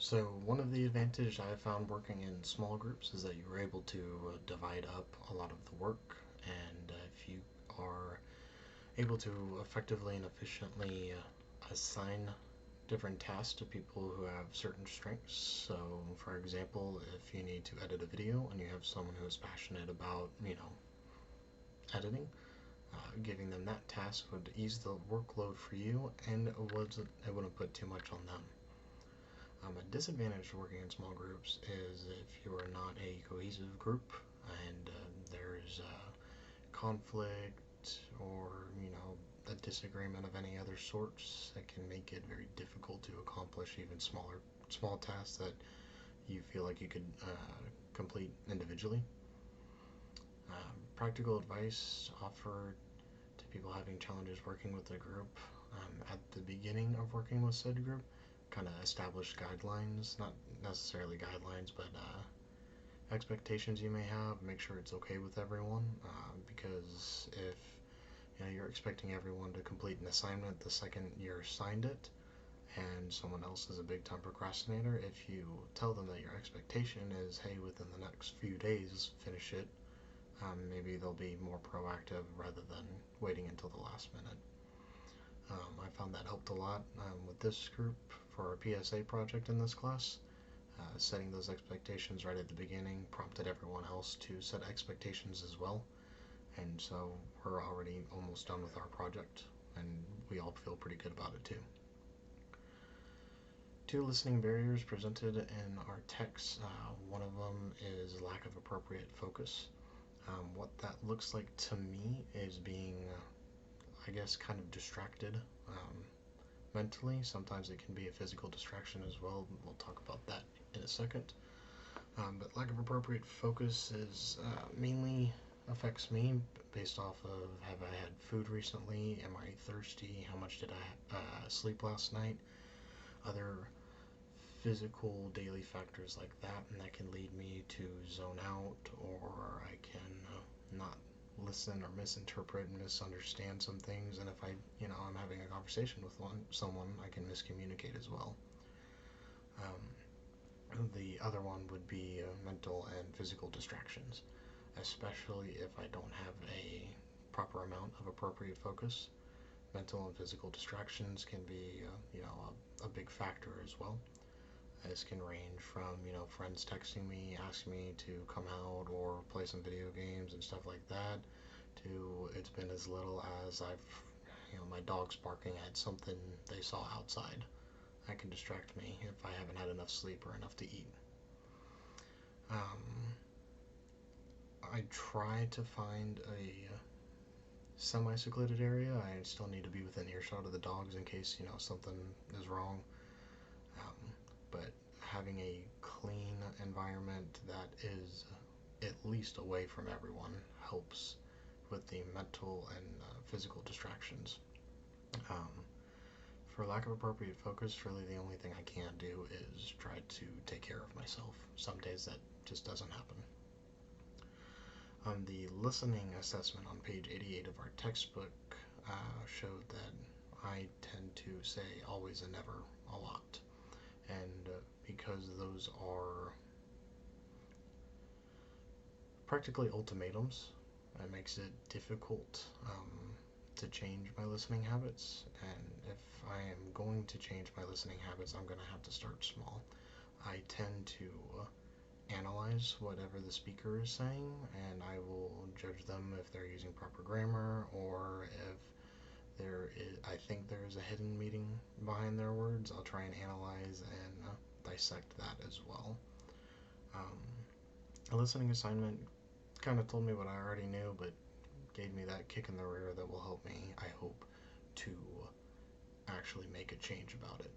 So one of the advantages I found working in small groups is that you're able to divide up a lot of the work, and if you are able to effectively and efficiently assign different tasks to people who have certain strengths. So, for example, if you need to edit a video and you have someone who is passionate about, editing, giving them that task would ease the workload for you, and it wouldn't put too much on them. A disadvantage to working in small groups is if you are not a cohesive group and there's conflict or a disagreement of any other sorts, that can make it very difficult to accomplish even small tasks that you feel like you could complete individually. Practical advice offered to people having challenges working with a group at the beginning of working with said group, kind of establish guidelines, not necessarily guidelines, but expectations you may have. Make sure it's okay with everyone, because if you're expecting everyone to complete an assignment the second you're assigned it, and someone else is a big time procrastinator, if you tell them that your expectation is, hey, within the next few days, finish it, maybe they'll be more proactive rather than waiting until the last minute. I found that helped a lot with this group for a PSA project in this class. Setting those expectations right at the beginning prompted everyone else to set expectations as well. And so we're already almost done with our project, and we all feel pretty good about it too. Two listening barriers presented in our text. One of them is lack of appropriate focus. What that looks like to me is being, I guess, kind of distracted mentally. Sometimes it can be a physical distraction as well. We'll talk about that in a second. But lack of appropriate focus is mainly affects me based off of, have I had food recently? Am I thirsty? How much did I sleep last night? Other physical daily factors like that, and that can lead me to zone out, or I can not listen or misinterpret and misunderstand some things, and if I'm having a conversation with someone, I can miscommunicate as well. The other one would be mental and physical distractions, especially if I don't have a proper amount of appropriate focus. Mental and physical distractions can be, a big factor as well. This can range from, friends texting me, asking me to come out or play some video games and stuff like that, to it's been as little as my dog's barking at something they saw outside. That can distract me if I haven't had enough sleep or enough to eat. I try to find a semi-secluded area. I still need to be within earshot of the dogs in case, something is wrong. But having a clean environment that is at least away from everyone helps with the mental and physical distractions. For lack of appropriate focus, really the only thing I can do is try to take care of myself. Some days that just doesn't happen. The listening assessment on page 88 of our textbook showed that I tend to say always and never a lot. And because those are practically ultimatums, it makes it difficult to change my listening habits. And if I am going to change my listening habits, I'm going to have to start small. I tend to analyze whatever the speaker is saying, and I will judge them if they're using proper grammar, or if I think there is a hidden meaning behind their words. I'll try and analyze and dissect that as well. A listening assignment kind of told me what I already knew, but gave me that kick in the rear that will help me, I hope, to actually make a change about it.